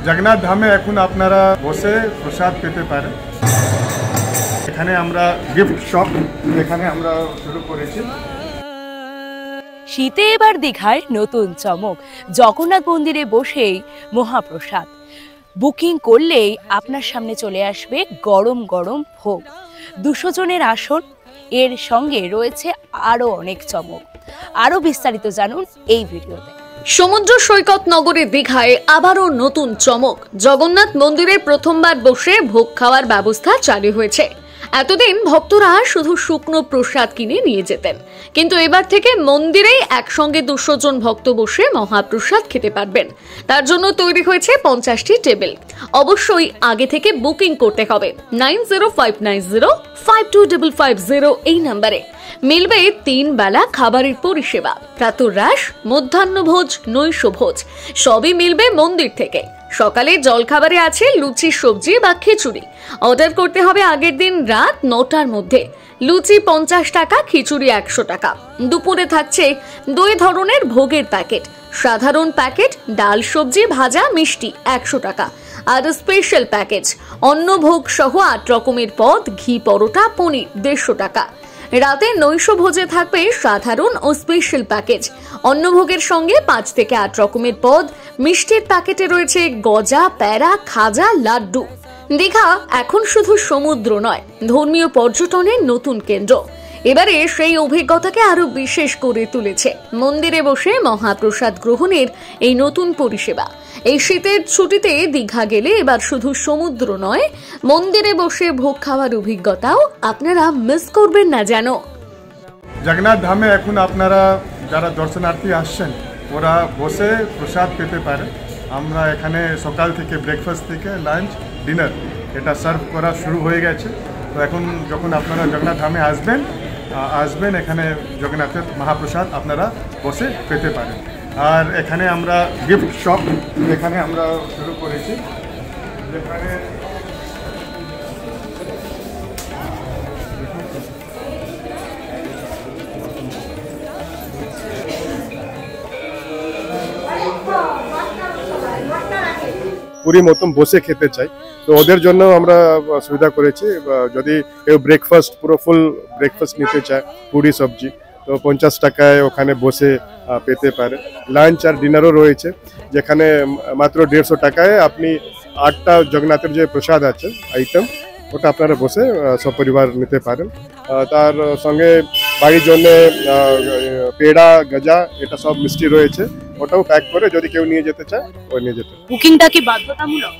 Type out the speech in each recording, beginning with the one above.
জগন্নাথ ধামে এখন আপনারা বসে প্রসাদ পেতে পারেন। এখানে আমরা গিফট শপ এখানে আমরা শুরু করেছি। শীতে এবার দীঘায় নতুন চমক, জগন্নাথ মন্দিরে বসেই মহাপ্রসাদ বুকিং করলেই আপনার সামনে চলে আসবে গরম গরম ভোগ। 200 জনের আসন, এর সঙ্গে রয়েছে আরো অনেক চমক। আরো বিস্তারিত জানুন এই ভিডিওতে। সমুদ্র সৈকত নগরী দীঘায় আবারও নতুন চমক। জগন্নাথ মন্দিরে প্রথমবার বসে ভোগ খাওয়ার ব্যবস্থা চালু হয়েছে। এতদিন ভক্তরা শুধু শুকনো প্রসাদ কিনে নিয়ে যেতেন, কিন্তু এবার থেকে মন্দিরেই একসঙ্গে 200 জন ভক্ত বসে মহাপ্রসাদ খেতে পারবেন। তার জন্য তৈরি হয়েছে 50টি টেবিল। অবশ্যই আগে থেকে বুকিং করতে হবে 9059052550 এই নম্বরে। মিলবে 3 বেলা খাবারের পরিষেবা, প্রাতরাশ, মধ্যাহ্নভোজ, নৈশভোজ, সবই মিলবে মন্দির থেকে। সকালে জলখাবারে আছে লুচি, সবজি বা খিচুড়ি। অর্ডার করতে হবে আগের দিন রাত 9টার মধ্যে। লুচি 50 টাকা, খিচুড়ি 100 টাকা। দুপুরে থাকছে 2 ধরনের ভোগের প্যাকেট, সাধারণ প্যাকেট, ডাল, সবজি, ভাজা, মিষ্টি 100 টাকা, আর স্পেশাল প্যাকেজ অন্ন ভোগ সহ 8 রকমের পদ, ঘি পরোটা, পনির 150 টাকা। রাতে নৈশভোজে থাকবে সাধারণ ও স্পেশাল প্যাকেজ। অন্নভোগের সঙ্গে 5 থেকে 8 রকমের পদ। মিষ্টির প্যাকেটে রয়েছে গজা, প্যারা, খাজা, লাড্ডু। দীঘা এখন শুধু সমুদ্র নয়, ধর্মীয় পর্যটনের নতুন কেন্দ্র। এবারে সেই অভিজ্ঞতাকে আরো বিশেষ করে তুলেছে মন্দিরে বসে মহাপ্রসাদ গ্রহণের এই নতুন পরিষেবা। এই শীতের ছুটিতে দীঘা গেলে এবার শুধু সমুদ্র নয়, মন্দিরে বসে ভোগ খাওয়ার অভিজ্ঞতাও আপনারা মিস করবেন না যেন। জগন্নাথ ধামে এখন আপনারা যারা দর্শনার্থী আসছেন ওরা বসে প্রসাদ পেতে পারে। আমরা এখানে সকাল থেকে ব্রেকফাস্ট থেকে লাঞ্চ, ডিনার এটা সার্ভ করা শুরু হয়ে গেছে। তো এখন যখন আপনারা জগন্নাথ ধামে আসবেন এখানে জগন্নাথের মহাপ্রসাদ আপনারা বসে পেতে পারেন। আর এখানে আমরা গিফট শপ এখানে আমরা শুরু করেছি, যেখানে পুরী মতন বসে খেতে চাই, তো ওদের জন্য আমরা সুবিধা করেছি। যদি কেউ ব্রেকফাস্ট পুরো ফুল ব্রেকফাস্ট নিতে চায়, পুরি সবজি, তো 50 টাকায় ওখানে বসে পেতে পারে। লাঞ্চ আর ডিনারও রয়েছে, যেখানে মাত্র 150 টাকায় আপনি 8টা জগন্নাথের যে প্রসাদ আছে আইটেম, ওটা আপনারা বসে সপরিবার নিতে পারেন। তার সঙ্গে বাড়ির জন্য পেড়া, গজা, এটা সব মিষ্টি রয়েছে, ওটাও প্যাক করে যদি কেউ নিয়ে যেতে চায় ও নিয়ে যেতে। বুকিংটা কি বাধ্যতামূলক?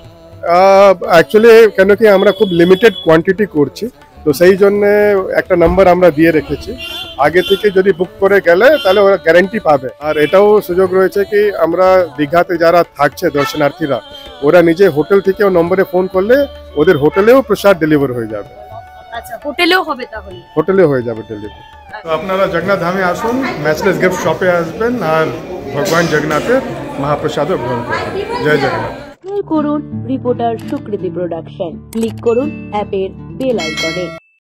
অ্যাকচুয়ালি কেন কি আমরা খুব লিমিটেড কোয়ান্টিটি করছি, তো সেই জন্য একটা নাম্বার আমরা দিয়ে রেখেছি। আগে থেকে যদি বুক করে গেলে তাহলে ওরা গ্যারান্টি পাবে। আর এটাও সুযোগ রয়েছে কি আমরা দীঘাতে যারা থাকছে দর্শনার্থীরা, ওরা নিজে হোটেল থেকেও নম্বরে ফোন করলে ওদের হোটেলেও প্রসাদ ডেলিভার হয়ে যাবে। আচ্ছা, হোটেলেও হবে? তাহলে হোটেলে হয়ে যাবে ডেলিভারি। তো আপনারা জগন্নাথ ধামে আসুন, ম্যাচলেস গিফট শপে আসবেন আর ভগবান জগন্নাথের মহাপ্রসাদও গ্রহণ করবেন। জয় জগন্নাথ। করুন রিপোর্টার সুকৃতি প্রোডাকশন, ক্লিক করুন অ্যাপের বেল আইকনে।